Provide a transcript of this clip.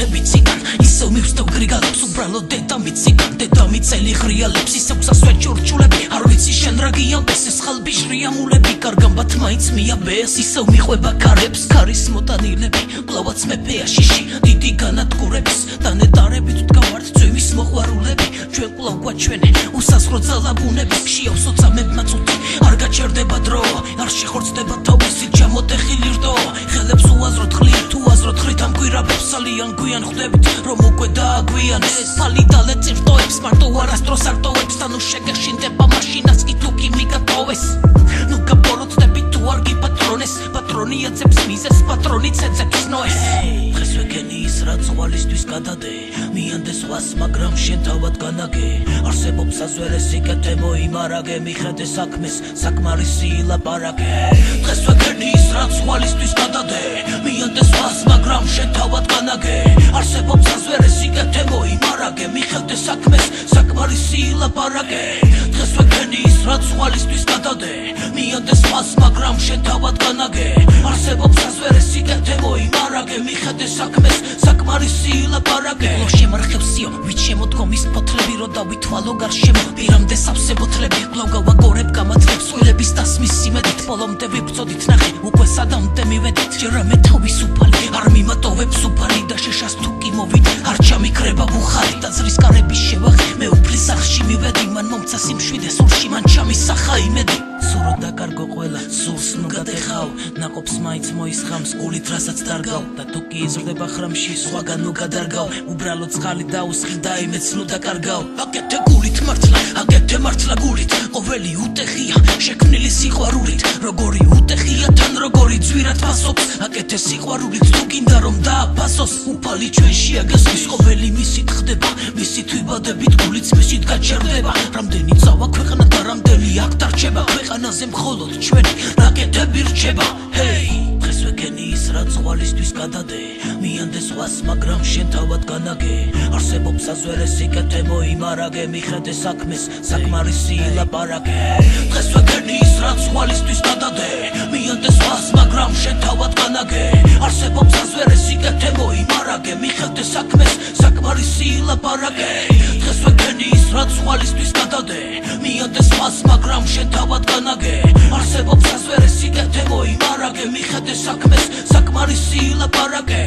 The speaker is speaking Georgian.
მოდები ციგან ისევ მივსდევ გრიგალებს უბრალოდ დედამიწიდან დედამიწელი ღრიალებს ისევ გსასვე ჭურჭულები არ ვიცი შენ რა გიამბეს ეს ხალბი შრიამულები კარგამბათ მაინც მიაბეს ისევ მიყვება კარებს ქარის მოტანილები კლავაც მეფეა შიში დიდი განადგურების დანეტარებით დგავართ ძვივის მოყვარულები ჩვენ კვლავ გვაჩვენე უსასხრო ძალაბუნების შეავსო წამებმა წუთი არ გაჩერდება დრო არ შეხორცდება თავისი ჩამოტეხილი რდო ხელებს უაზროდ ხლით თუ აზროდ ხრით ამ გვირაბებს ძალიან გვიან ხვდებით რომ უკვე დააგვიანეს ფალი დალეწი რტოებს მარტო არასდროს არ ტოვებს და ნუ შეგეშინდება მაშინაც კი თუ კი მიგატოვეს ნუ გაბოროტდები თუ არ გიპატრონეს პატრონი ეძებს მიზეს პატრონი ეძებს ნოეს დღეს ვეგენი ის რაც ხვალისთვის გადადე მიანდე სხვას მაგრამ შენ თავად განაგე არსებობს საზვერესი კეთე მოიმარაგე მიხედე საქმეს საკმარისი ილაპარაკე დღეს ვეგენი ის რაც ხვალისთვის გადადე მიანდე სხვას მაგრამ შენ თავად განაგე არსებობს საზვერესი კეთე მოიმარაგე მიხედე საქმეს საკმარისი ილაპარაკე დღეს ვეგენი ის რაც ხვალისთვის გადადე მიანდე სხვას მაგრამ შენ თავად განაგე არსებობს საზვერესი კეთე მოიმარაგე მიხედე საქმეს საკმარისი ილაპარაკე შემარხევსიო ვით შემოდგომის ფოთლები რო დავითვალო გარშემო პირამდე სავსე ბოთლები კვლავ გავაგორებ გამათლებს სულების დასმის სიმედით ბოლომდე ვიბრძოდით ნახე უკვე სადამდე მივედით ჯერამე თავის უფალი არ მიმატოვებ სუფალი და შეშას თუ კი მოვიდ არ ჩამიქრება ბუხარი ტაძრის კარების შევახე მე უფლის სახში მივედი მან მომცა სიმშვიდე სულში მან ჩამისახა იმედი სურო დაკარგო ყველა სულს ნუ გადეხავ ნაყოფს მაინც მოისხამს გულით რასაც დარგავ და თუ კი იზრდება ხრამში სხვაგან ნუ გადარგავ უბრალოდ წყალი დაუსხი და იმეც ნუ დაკარგავ აკეთე გულით მართლა გულით ყოველი უტეხია შექმნილი სიყვარულით როგორი უტეხია თან როგორი ძვირად ფასობს აკეთე სიყვარულით თუ გინდა რომ დააფასოს უფალი ჩვენში აგესმის ყოველი მისით ხდება მისით ვიბადებით გულიც მისით გაჩერდება რამდენი წავა ქვეყანა და რამდენი აქ დარჩება ქვეყანაზე მხოლოდ ჩვენი რაკეტები რჩება ჰეი დღეს ვეგენი ის რაც ხვალისთვის გადადე მიანდე სხვას მაგრამ შენ თავად განაგე არსებობს საზვერესი კეთე მოიმარაგე მიხედე საქმეს საკმარისი ილაპარაკე დღეს ვეგენი ის რაც ხვალისთვის გადადე მიანდე სხვას მაგრამ შენ თავად განაგე არსებობს საზვერესი კეთე მოიმარაგე მიხედე საქმეს საკმარისი ილაპარაკე დღეს ვეგენი ის რაც ხვალისთვის გადადე მიანდე სხვას მაგრამ შენ თავად განაგე არსებობს საზვერესი კეთე მოიმარაგე მიხედე საქმეს საკმარისი ილაპარაკე